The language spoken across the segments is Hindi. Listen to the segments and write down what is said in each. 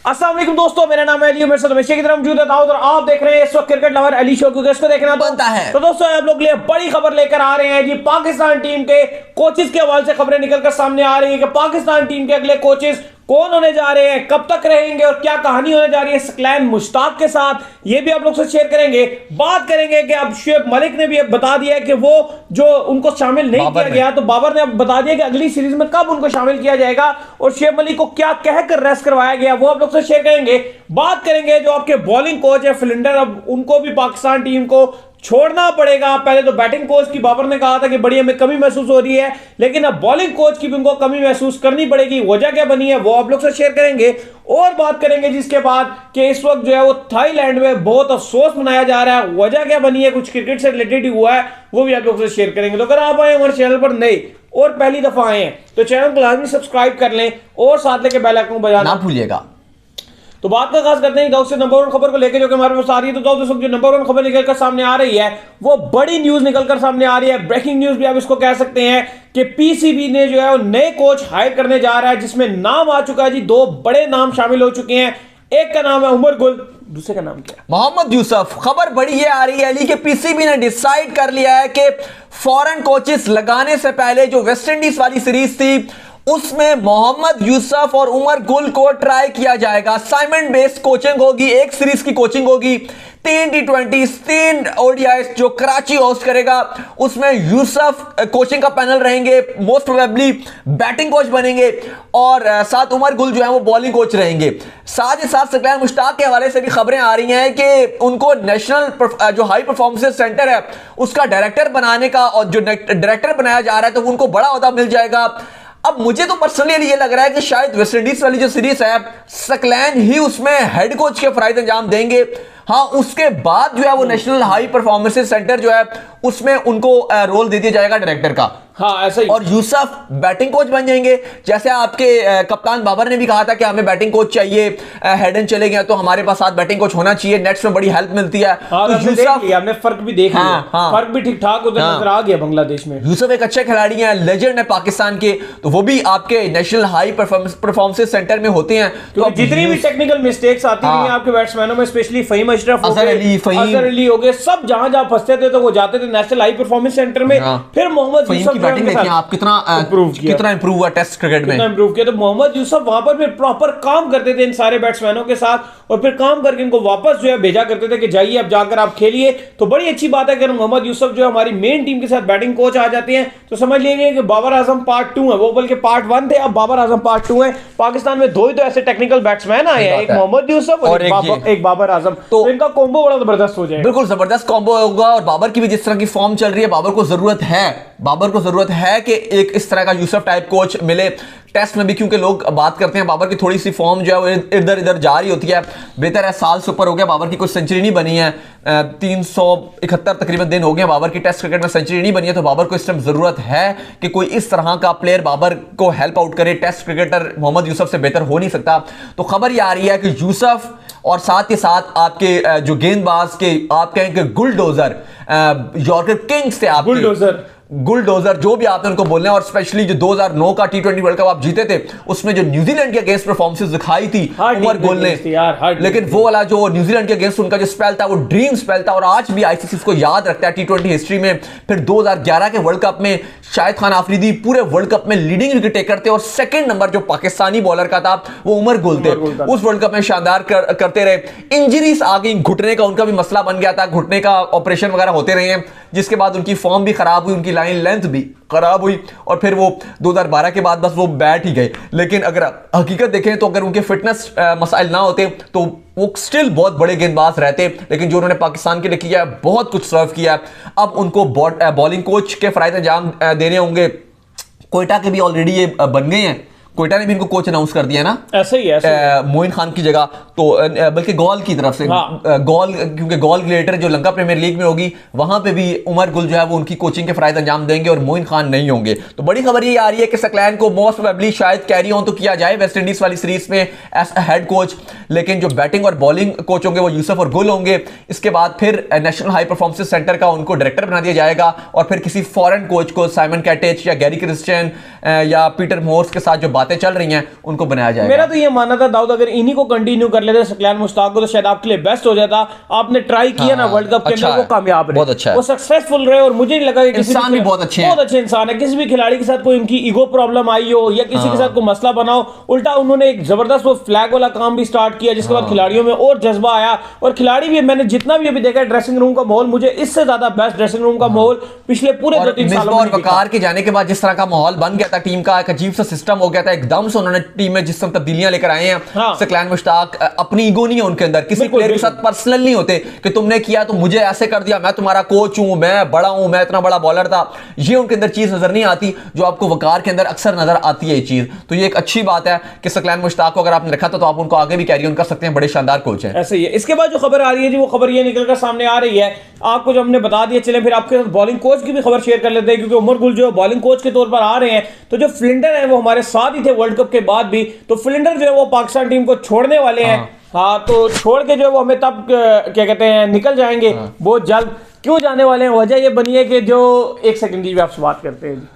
अस्सलाम वालेकुम दोस्तों, मेरा नाम है अली, मेरे साथ हमेशा की तरह मौजूद है दाऊद और आप देख रहे हैं इस वक्त क्रिकेट लवर अली शो को इसको देखना बनता है। तो दोस्तों आप लोग के लिए बड़ी खबर लेकर आ रहे हैं जी। पाकिस्तान टीम के कोचेस के हवाले से खबरें निकलकर सामने आ रही है कि पाकिस्तान टीम के अगले कोचेस कौन होने जा रहे हैं, कब तक रहेंगे और क्या कहानी होने जा रही है सकलैन मुश्ताक के साथ, ये भी आप लोग से शेयर करेंगे। बात करेंगे कि अब शुएब मलिक ने भी अब बता दिया है कि वो जो उनको शामिल नहीं किया गया, तो बाबर ने अब बता दिया कि अगली सीरीज में कब उनको शामिल किया जाएगा और शुएब मलिक को क्या कहकर रेस्ट करवाया गया, वो आप लोग से शेयर करेंगे। बात करेंगे जो आपके बॉलिंग कोच है फिलिंडर, अब उनको भी पाकिस्तान टीम को छोड़ना पड़ेगा। पहले तो बैटिंग कोच की बाबर ने कहा था कि बड़ी हमें कमी महसूस हो रही है, लेकिन अब बॉलिंग कोच की भी उनको कमी महसूस करनी पड़ेगी। वजह क्या बनी है वो आप लोग से शेयर करेंगे। और बात करेंगे जिसके बाद कि इस वक्त जो है वो थाईलैंड में बहुत अफसोस मनाया जा रहा है, वजह क्या बनी है, कुछ क्रिकेट से रिलेटेड ही हुआ है, वो भी आप लोग से शेयर करेंगे। तो अगर आप आए हमारे चैनल पर नए और पहली दफा आए हैं तो चैनल को लाजमी सब्सक्राइब कर लें और साथ लेके बेल आइकन बजाना ना भूलिएगा। तो बात का खास करते हैं दाऊद से नंबर 1 खबर को लेकर जो कि हमारे पास आ रही है। तो दाऊद दोस्तों जो नंबर 1 खबर निकलकर सामने आ रही है वो बड़ी न्यूज निकलकर सामने आ रही है, ब्रेकिंग न्यूज भी आप इसको कह सकते हैं कि पीसीबी ने जो है वो नए कोच हायर करने जा रहा है, जिसमें नाम आ चुका है जी। 2 बड़े नाम शामिल हो चुके हैं, एक का नाम है उमर गुल, दूसरे का नाम क्या है मोहम्मद यूसुफ। खबर बड़ी ये आ रही है अली के पीसीबी ने डिसाइड कर लिया है कि फॉरेन कोचेस लगाने से पहले जो वेस्ट इंडीज वाली सीरीज थी उसमें मोहम्मद यूसुफ और उमर गुल को ट्राई किया जाएगा। असाइनमेंट बेस्ड कोचिंग होगी, एक सीरीज की कोचिंग होगी, 3 T20 3 ODIs जो कराची होस्ट करेगा उसमें यूसुफ कोचिंग का पैनल रहेंगे, मोस्ट प्रोबेबली बैटिंग कोच बनेंगे और साथ उमर गुल जो है वो बॉलिंग कोच रहेंगे। साथ ही साथ सकलैन मुश्ताक के हवाले से भी खबरें आ रही हैं कि उनको नेशनल जो हाई परफॉर्मेंस सेंटर है उसका डायरेक्टर बनाने का, और जो डायरेक्टर बनाया जा रहा है तो उनको बड़ा ओहदा मिल जाएगा। अब मुझे तो पर्सनली ये लग रहा है कि शायद वेस्ट इंडीज वाली जो सीरीज है सकलैन ही उसमें हेड कोच के फराइज अंजाम देंगे। हाँ, उसके बाद जो है वो नेशनल हाई परफॉर्मेंस सेंटर जो है उसमें उनको रोल दे दिया जाएगा डायरेक्टर का। हाँ ऐसा ही। और यूसुफ बैटिंग कोच बन जाएंगे, जैसे आपके कप्तान बाबर ने भी कहा था कि हमें बैटिंग कोच चाहिए, हेडन चले गए तो हमारे पास साथ बैटिंग कोच होना चाहिए, नेट्स में बड़ी हेल्प मिलती है। हाँ, तो यूसुफ हमने फर्क भी देख लिया, फर्क भी ठीक ठाक उधर नजर आ गया बांग्लादेश में। यूसुफ एक अच्छे खिलाड़ी हैं, लेजेंड है पाकिस्तान के, तो वो भी आपके नेशनल हाई परफॉर्मेंस सेंटर में होते हैं। तो जितनी भी टेक्निकल मिस्टेक्स आती हैं आपके बैट्समैनों में, स्पेशली फहीम अशरफ, अजहर अली हो गए, सब जहां जहां फंसते थे तो वो जाते थे नेशनल हाई परफॉर्मेंस सेंटर में। फिर मोहम्मद यूसुफ की बैटिंग देखिए आप कितना इंप्रूव हुआ टेस्ट क्रिकेट में, कितना इंप्रूव किया। तो मोहम्मद यूसुफ वहां पर फिर प्रॉपर काम करते थे इन सारे बैट्समैनों के साथ और फिर काम करके इनको वापस जो है भेजा करते थे कि जाइए अब जाकर आप खेलिए। तो बड़ी अच्छी बात है कि मोहम्मद यूसुफ जो हमारी मेन टीम के साथ बैटिंग कोच आ जाते हैं तो समझ लीजिए कि बाबर आजम पार्ट 2 है, वो बल्कि पार्ट 1 थे, अब बाबर आजम पार्ट 2 है। पाकिस्तान में 2 ही तो ऐसे टेक्निकल बैट्समैन आए हैं, एक मोहम्मद यूसुफ और एक बाबर आजम, तो इनका कॉम्बो बड़ा जबरदस्त हो जाएगा। बिल्कुल जबरदस्त कॉम्बो होगा। और बाबर की भी जिस तरह की फॉर्म चल रही है, बाबर को जरूरत है कि एक इस तरह का यूसुफ टाइप कोच मिले टेस्ट में भी, क्योंकि लोग बात करते हैं बाबर की थोड़ी सी फॉर्म जो है वो इधर इधर जा रही होती है। बेहतर है, साल से ऊपर हो गया बाबर की, कोई सेंचुरी नहीं बनी है, 371 तकरीबन दिन हो गए बाबर की टेस्ट क्रिकेट में सेंचुरी नहीं बनी है। तो बाबर को इस टाइम जरूरत है कि कोई इस तरह का प्लेयर बाबर को हेल्प आउट करे। टेस्ट क्रिकेटर मोहम्मद यूसुफ से बेहतर हो नहीं सकता। तो खबर ये आ रही है कि यूसुफ और साथ ही साथ आपके जो गेंदबाज के आप कहेंगे गुलडोजर, यॉर्कर किंग्स थे, आप गुलडोजर जो भी आपने उनको बोलना है। और स्पेशली जो 2009 का T20 वर्ल्ड कप आप जीते थे उसमें जो न्यूजीलैंड के अगेंस्ट परफॉर्मेंस दिखाई थी उमर गुल ने, लेकिन वो वाला जो न्यूजीलैंड के अगेंस्ट उनका जो स्पेल था वो ड्रीम स्पेल था और आज भी आईसीसी को याद रखता है T20 हिस्ट्री में। फिर 2011 के वर्ल्ड कप में शाहिद खान आफरीदी पूरे वर्ल्ड कप में लीडिंग विकेट टेकर थे और सेकंड नंबर जो पाकिस्तानी बॉलर का था वो उमर गुल थे। उस वर्ल्ड कप में शानदार करते रहे। इंजरीज आ गई, घुटने का उनका भी मसला बन गया था, घुटने का ऑपरेशन वगैरह होते रहे हैं, जिसके बाद उनकी फॉर्म भी खराब हुई, उनकी लाइन लेंथ भी खराब हुई और फिर वो 2012 के बाद बस वो बैठ ही गए। लेकिन अगर हकीकत देखें तो अगर उनके फिटनेस मसाइल ना होते तो वो स्टिल बहुत बड़े गेंदबाज रहते। लेकिन जो उन्होंने पाकिस्तान के लिए किया है, बहुत कुछ सर्व किया है। अब उनको बॉलिंग कोच के फराइज अंजाम देने होंगे। कोयटा के भी ऑलरेडी ये बन गए हैं, कोयटा ने भी इनको कोच अनाउंस कर दिया ना, ऐसे ही मोइन खान की जगह, तो बल्कि गॉल की तरफ से, गॉल, क्योंकि गॉल ग्लेटर जो लंका प्रीमियर लीग में होगी वहां पे भी उमर गुल जो है वो उनकी कोचिंग के फराइज अंजाम देंगे और मोइन खान नहीं होंगे। तो बड़ी खबर ये आ रही है कि सकलैन को मोस्ट प्रोबेबली शायद कैरी ऑन तो किया जाए वेस्ट इंडीज वाली सीरीज में एज हेड कोच, लेकिन जो बैटिंग और बॉलिंग कोच होंगे वो यूसुफ और गुल होंगे। इसके बाद फिर नेशनल हाई परफॉर्मेंस सेंटर का उनको डायरेक्टर बना दिया जाएगा और फिर किसी फॉरेन कोच को साइमन कैटेच या गैरी क्रिस्टियन या पीटर मोर्स के साथ जो बात बातें चल रही हैं उनको बनाया जाएगा। मेरा तो ये मानना था दाऊद, अगर इन्हीं को कंटिन्यू कर लेते सकलैन मुश्ताक को तो शायद आपके लिए बेस्ट हो जाता। आपने ट्राई किया ना वर्ल्ड कप के अंदर, वो कामयाब रहे, बहुत अच्छा है, वो सक्सेसफुल रहे। और मुझे नहीं लगा कि इंसान भी बहुत अच्छे इंसान है, किसी भी खिलाड़ी के साथ कोई उनकी ईगो प्रॉब्लम आई हो या किसी के साथ कोई मसला बना हो, उल्टा उन्होंने एक जबरदस्त वो फ्लैग वाला काम भी स्टार्ट किया, जिसके बाद खिलाड़ियों में और जज्बा आया। और खिलाड़ी भी, मैंने जितना भी अभी देखा ड्रेसिंग रूम का माहौल, मुझे इससे ज्यादा बेस्ट ड्रेसिंग रूम का माहौल पिछले पूरे 2-3 सालों में वकार के जाने के बाद जिस तरह का माहौल बन गया था, टीम का एक अजीब सा सिस्टम हो गया था, एकदम से उन्होंने टीम में जिस तरह तब्दीलियां लेकर आए हैं। सकलैन मुश्ताक, अपनी ईगो नहीं है उनके अंदर, किसी प्लेयर के साथ पर्सनल नहीं होते कि तुमने किया तो मुझे ऐसे कर दिया, मैं तुम्हारा कोच हूं, मैं बड़ा हूं, मैं इतना बड़ा बॉलर था, ये उनके अंदर चीज नजर नहीं आती जो आपको वकार के अंदर अक्सर नजर आती है ये चीज। तो ये एक अच्छी बात है कि सकलैन मुश्ताक को अगर आपने रखा तो आप उनको आगे भी कैरी ऑन कर सकते हैं, बड़े शानदार कोच हैं। ऐसे ही है। इसके बाद जो खबर आ रही है जी, वो खबर ये निकलकर सामने आ रही है, आपको जो हमने बता दिया, चलें फिर आपके साथ बॉलिंग कोच की भी खबर शेयर कर लेते हैं, क्योंकि उमर गुल जो बॉलिंग कोच के तौर पर आ रहे हैं। तो जो फ्लिंडर है वो हमारे साथ ही थे वर्ल्ड कप के बाद भी, तो फ्लिंडर जो है वो पाकिस्तान टीम को छोड़ने वाले हैं। हाँ, तो छोड़ के जो है वो हमें तब क्या कहते हैं निकल जाएंगे बहुत जल्द। क्यों जाने वाले हैं, वजह ये बनी है कि जो एक सेकंड जी आपसे बात करते हैं जी।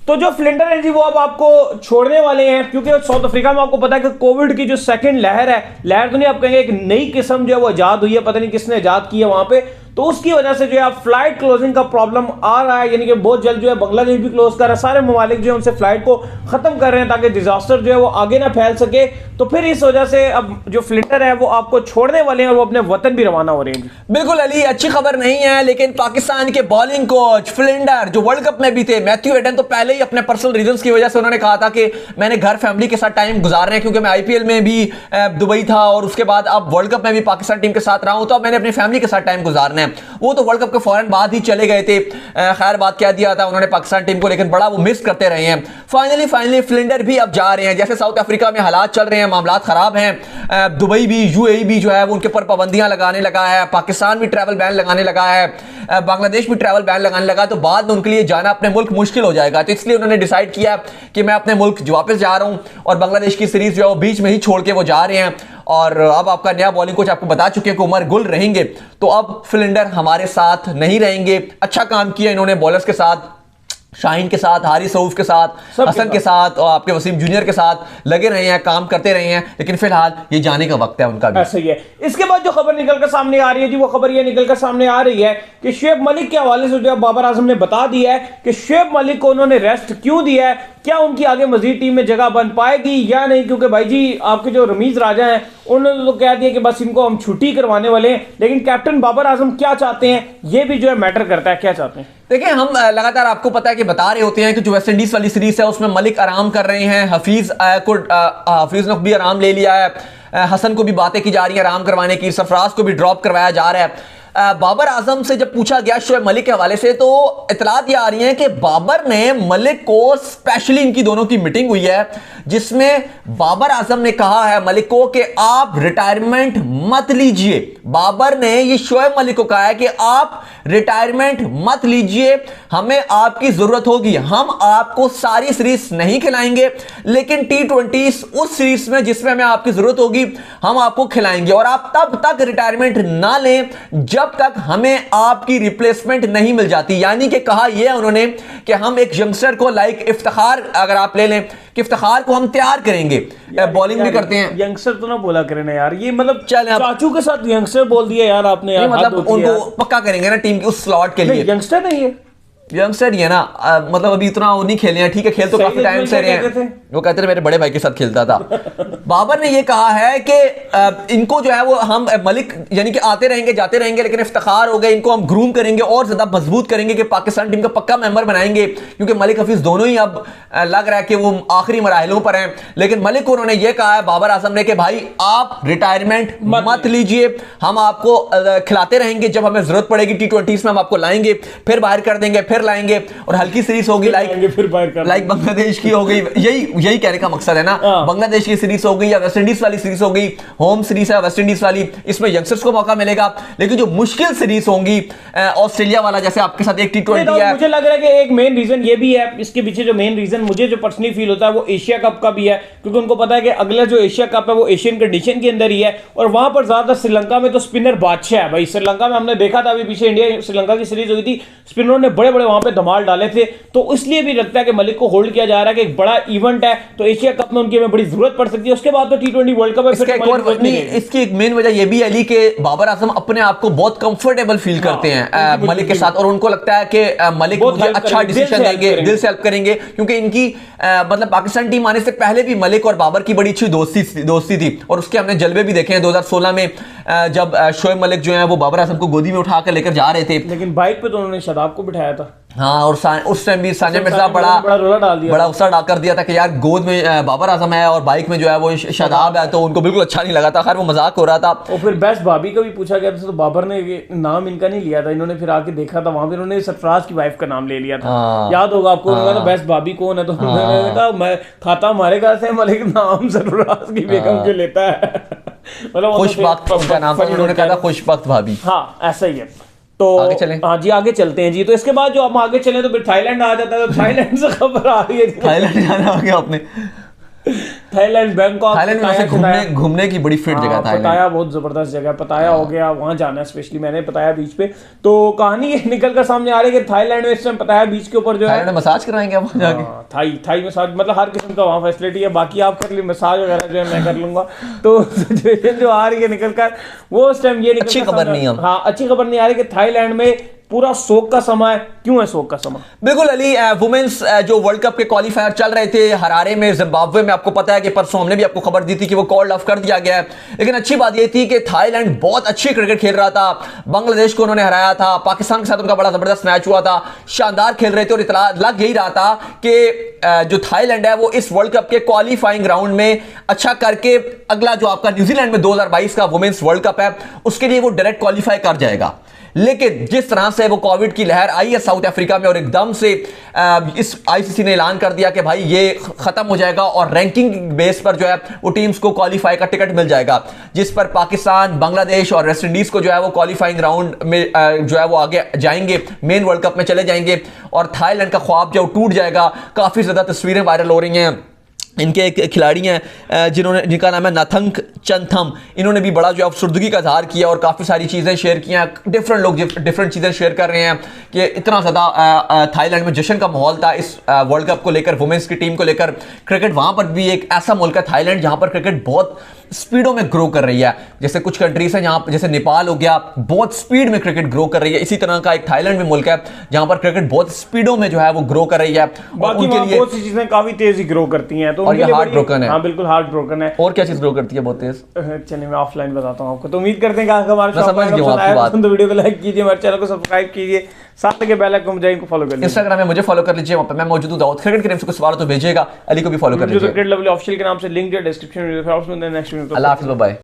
तो जो फ्लिंडर है जी वो अब आपको छोड़ने वाले हैं, क्योंकि साउथ अफ्रीका में आपको पता है कि कोविड की जो सेकंड लहर है, लहर तो नहीं आप कहेंगे, एक नई किस्म जो है वो इजाद हुई है, पता नहीं किसने इजाद की है वहां पे। तो उसकी वजह से जो है फ्लाइट क्लोजिंग का प्रॉब्लम आ रहा है, यानी कि बहुत जल्द जो है बांग्लादेश भी क्लोज कर रहा है, सारे ममालिक जो है उनसे फ्लाइट को खत्म कर रहे हैं ताकि डिजास्टर जो है वो आगे ना फैल सके। तो फिर इस वजह से अब जो फ्लिंटर है वो आपको छोड़ने वाले हैं और वो अपने वतन भी रवाना हो रहे हैं। बिल्कुल अली, अच्छी खबर नहीं है, लेकिन पाकिस्तान के बॉलिंग कोच फ्लिंडर जो वर्ल्ड कप में भी थे, मैथ्यू हेडन, तो पहले ही अपने पर्सनल रीजंस की वजह से उन्होंने कहा था कि मैंने घर फैमिली के साथ टाइम गुजार रहे हैं, क्योंकि मैं आईपीएल में भी दुबई था और उसके बाद अब वर्ल्ड कप में भी पाकिस्तान टीम के साथ रहा हूं, तो अब मैंने अपनी फैमिली के साथ टाइम गुजारना है। वो तो वर्ल्ड कप के फौरन बाद ही चले गए थे, खैर बात कह दिया था उन्होंने पाकिस्तान टीम को, लेकिन बड़ा वो मिस करते रहे हैं। फाइनली फ्लिंडर भी अब जा रहे हैं। जैसे साउथ अफ्रीका में हालात चल रहे हैं, मामलात खराब हैं, दुबई भी, यूएई भी जो है वो उनके ऊपर पाबंदियां लगाने लगा है, पाकिस्तान भी ट्रैवल बैन लगाने लगा है, बांग्लादेश भी ट्रैवल बैन लगाने लगा, तो बाद में उनके लिए जाना अपने मुल्क मुश्किल हो जाएगा। तो इसलिए उन्होंने डिसाइड किया कि मैं अपने मुल्क वापस जा रहा हूं, और बांग्लादेश की सीरीज जो है वो बीच में ही छोड़ के वो जा रहे हैं। और अब आपका नया बॉलिंग कोच आपको बता चुके हैं कि उमर गुल रहेंगे, तो अब फ्लिंडर हमारे साथ नहीं रहेंगे। अच्छा काम किया इन्होंने बॉलर्स के साथ, शाहीन के साथ, हारिस रऊफ के साथ, हसन के साथ और आपके वसीम जूनियर के साथ लगे रहे हैं, काम करते रहे हैं, लेकिन फिलहाल ये जाने का वक्त है उनका भी। ऐसा ही है। इसके बाद जो खबर निकलकर सामने आ रही है जी, वो खबर ये निकलकर सामने आ रही है कि शुएब मलिक के हवाले से जो बाबर आजम ने बता दिया है कि शुएब मलिक को उन्होंने रेस्ट क्यों दिया है, क्या उनकी आगे मजीद टीम में जगह बन पाएगी या नहीं। क्योंकि भाई जी आपके जो रमीज राजा हैं उन्होंने तो कह दिया कि बस इनको हम छुट्टी करवाने वाले हैं, लेकिन कैप्टन बाबर आजम क्या चाहते हैं ये भी जो है मैटर करता है, क्या चाहते हैं। देखिए, हम लगातार आपको पता है कि बता रहे होते हैं कि जो वेस्ट इंडीज वाली सीरीज है उसमें मलिक आराम कर रहे हैं, हफीज ने भी आराम ले लिया है, हसन को भी बातें की जा रही है आराम करवाने की, सरफराज को भी ड्रॉप करवाया जा रहा है। बाबर आजम से जब पूछा गया शुएब मलिक के हवाले से, तो इतलात ये आ रही है कि बाबर ने मलिक को, स्पेशली इनकी दोनों की मीटिंग हुई है जिसमें बाबर आजम ने कहा है मलिक को कि आप रिटायरमेंट मत लीजिए। बाबर ने ये शुएब मलिक को कहा है कि आप रिटायरमेंट मत लीजिए, हमें आपकी जरूरत होगी, हम आपको सारी सीरीज नहीं खिलाएंगे, लेकिन T20 उस सीरीज में जिसमें हमें आपकी जरूरत होगी हम आपको खिलाएंगे, और आप तब तक रिटायरमेंट ना लें जब तक हमें आपकी रिप्लेसमेंट नहीं मिल जाती। यानी कि कहा यह उन्होंने कि हम एक यंगस्टर को लाइक इफ्तिखार, अगर आप ले लें कि इफ्तिखार को हम तैयार करेंगे, बॉलिंग भी करते हैं। यंगस्टर तो ना बोला करें ना यार, ये मतलब चाचू के साथ यंगस्टर बोल दिया यार आपने यार, मतलब उनको पक्का करेंगे ना टीम के उस स्लॉट के लिए। यंगस्टर नहीं है, यंगस्टर ही है ना, मतलब अभी इतना वो नहीं खेले हैं, ठीक है खेल तो काफी टाइम से रहे हैं, वो कहते थे मेरे बड़े भाई के साथ खेलता था। बाबर ने ये कहा है कि इनको जो है वो हम मलिक यानी कि आते रहेंगे जाते रहेंगे, लेकिन इफ्तिखार हो गए, इनको हम ग्रूम करेंगे और ज्यादा मजबूत करेंगे कि पाकिस्तान टीम का पक्का मेंबर बनाएंगे, क्योंकि मलिक हफीज दोनों ही अब लग रहा है कि वो आखिरी मराहलों पर हैं। लेकिन मलिक को उन्होंने ये कहा है बाबर आजम ने कि भाई आप रिटायरमेंट मत लीजिए, हम आपको खिलाते रहेंगे, जब हमें जरूरत पड़ेगी T20 में हम आपको लाएंगे, फिर बाहर कर देंगे, फिर लाएंगे, और हल्की सीरीज होगी लाइक बांग्लादेश की हो गई। यही कहने का मकसद है ना, बांग्लादेश की सीरीज हो गई या वेस्ट इंडीज वाली सीरीज हो गई, होम सीरीज है वेस्ट इंडीज वाली, इसमें यंगस्टर्स को मौका मिलेगा। लेकिन जो मुश्किल सीरीज होंगी, ऑस्ट्रेलिया वाला जैसे आपके साथ एक T20 है, मुझे लग रहा है कि एक मेन रीजन ये भी है, इसके पीछे जो मेन रीजन मुझे जो पर्सनली फील होता है वो एशिया कप का भी है, क्योंकि उनको पता है कि अगला जो एशिया कप है वो एशियन कंडीशन के अंदर ही है, और वहां पर ज्यादातर श्रीलंका में तो स्पिनर बादशाह है भाई। श्रीलंका में हमने देखा था अभी पीछे इंडिया श्रीलंका की सीरीज हुई थी, स्पिनरों ने बड़े बड़े वहां पे धमाल डाले थे। तो इसलिए भी लगता है कि मलिक को होल्ड किया जा रहा है कि एक बड़ा इवेंट है, तो एशिया कप में उनकी हमें बड़ी जरूरत पड़ सकती है। उसके बाद तो T20 वर्ल्ड कप है, फिर इसकी एक मेन वजह यह भी अली के बाबर आजम अपने आप को बहुत कंफर्टेबल फील करते हैं मलिक के साथ, और उनको लगता है कि मलिक मुझे अच्छा डिसीजन देंगे, दिल से हेल्प करेंगे, क्योंकि इनकी मतलब पाकिस्तान टीम आने से पहले भी मलिक और बाबर की बड़ी अच्छी दोस्ती थी, और उसके हमने जलवे भी देखे हैं 2016 में जब शोएब मलिक जो है वो बाबर आजम को गोदी में उठाकर लेकर जा रहे थे, लेकिन बाइक पे तो उन्होंने शादाब को बिठाया था। हाँ, और उस टाइम भी सानिया मिर्जा बड़ा गुस्सा डाल कर दिया था कि यार गोद में बाबर आजम है और बाइक में जो है वो शादाब है, तो उनको बिल्कुल अच्छा नहीं लगा था। खैर वो मजाक हो रहा था। और फिर बेस्ट भाभी का भी पूछा गया था, तो बाबर ने नाम इनका नहीं लिया था, इन्होंने फिर आके देखा था वहां पे उन्होंने सरफराज की वाइफ का नाम ले लिया था। याद होगा आपको, उन्होंने बेस्ट भाभी कौन है, तो उन्होंने कहा मैं खाता हमारे घर से, मलिक नाम सरफराज की बेगम क्यों लेता है। मतलब खुशबख्त उनका नाम था, उन्होंने कहा था खुशबख्त भाभी। हाँ ऐसा ही है। तो आगे चलें। हाँ जी आगे चलते हैं जी। तो इसके बाद जो हम आगे चलें तो फिर थाईलैंड आ जाता है, तो थाईलैंड से खबर आ रही है। थाईलैंड जाना हो गया आपने? थाईलैंड, बैंकॉक, थाईलैंड में घूमने की बड़ी फिट जगह था। पताया बहुत जबरदस्त जगह, पताया हो गया, वहां जाना है स्पेशली, मैंने पताया बीच पे। तो कहानी ये निकल कर सामने आ रही है कि थाईलैंड में इस टाइम पताया बीच के ऊपर जो है मसाज कराएंगे आप जाके। थाई मसाज, मतलब हर किस्म का वहाँ फैसिलिटी है। बाकी आप कर ली मसाज वगैरह जो है मैं कर लूंगा। तो सिचुएशन जो आ रही है निकल कर, वो उस टाइम ये अच्छी खबर नहीं है। हाँ अच्छी खबर नहीं आ रही कि थाईलैंड में पूरा शोक का समय है। क्यों है शोक का समय? बिल्कुल अली, वुमेन्स जो वर्ल्ड कप के क्वालिफायर चल रहे थे हरारे में, जिम्बाब्वे में, आपको पता है कि परसों हमने भी आपको खबर दी थी कि वो कॉल्ड ऑफ कर दिया गया है। लेकिन अच्छी बात ये थी कि थाईलैंड बहुत अच्छी क्रिकेट खेल रहा था, बांग्लादेश को उन्होंने हराया था, पाकिस्तान के साथ उनका बड़ा जबरदस्त मैच हुआ था, शानदार खेल रहे थे, और इतना लग यही रहा था कि जो थाईलैंड है वो इस वर्ल्ड कप के क्वालिफाइंग राउंड में अच्छा करके अगला जो आपका न्यूजीलैंड में 2022 का वुमेन्स वर्ल्ड कप है उसके लिए वो डायरेक्ट क्वालिफाई कर जाएगा। लेकिन जिस तरह से वो कोविड की लहर आई है साउथ अफ्रीका में, और एकदम से इस आईसीसी ने ऐलान कर दिया कि भाई ये खत्म हो जाएगा और रैंकिंग बेस पर जो है वो टीम्स को क्वालिफाई का टिकट मिल जाएगा, जिस पर पाकिस्तान, बांग्लादेश और वेस्ट इंडीज को जो है वो क्वालिफाइंग राउंड में जो है वो आगे जाएंगे, मेन वर्ल्ड कप में चले जाएंगे, और थाईलैंड का ख्वाब जो टूट जाएगा। काफी ज्यादा तस्वीरें वायरल हो रही हैं। इनके एक खिलाड़ी हैं जिनका नाम है नाथंग चंथम, इन्होंने भी बड़ा जो अफसरदगी का इजहार किया और काफ़ी सारी चीज़ें शेयर की हैं। डिफरेंट लोग डिफरेंट चीज़ें शेयर कर रहे हैं कि इतना ज़्यादा थाईलैंड में जश्न का माहौल था इस वर्ल्ड कप को लेकर, वुमेन्स की टीम को लेकर। क्रिकेट वहाँ पर भी एक ऐसा मुल्क है थाईलैंड जहाँ पर क्रिकेट बहुत स्पीडों में ग्रो कर रही है। जैसे कुछ कंट्रीज हैं जहाँ, जैसे नेपाल हो गया, बहुत स्पीड में क्रिकेट ग्रो कर रही है, इसी तरह का एक थाईलैंड में मुल्क है जहाँ पर क्रिकेट बहुत स्पीडों में जो है वो ग्रो कर रही है। और उनके लिए बहुत सी चीजें काफी तेजी ग्रो करती हैं, तो और ये हार्ट ब्रोकन है। हाँ बिल्कुल हार्ट ब्रोकन है। और क्या चीज ग्रो करती है बहुत तेज? चलिए मैं ऑफलाइन बताता हूँ आपको। तो उम्मीद करते हैं कि हमारे तो वीडियो को लाइक कीजिए, हमारे चैनल को सब्सक्राइब कीजिए, साथ के बेल आइकन को फॉलो कर लीजिए। इंस्टाग्राम में मुझे फॉलो कर लीजिए, वहाँ पे मैं मौजूद हूँ। दाऊद क्रिकेट के नाम से कुछ सवाल तो भेजिएगा, अली को भी फॉलो कर लीजिए। क्रिकेट लवली ऑफिशियल के नाम से लिंक है डिस्क्रिप्शन में। Next video. अल्लाह हाफिज़, बाय।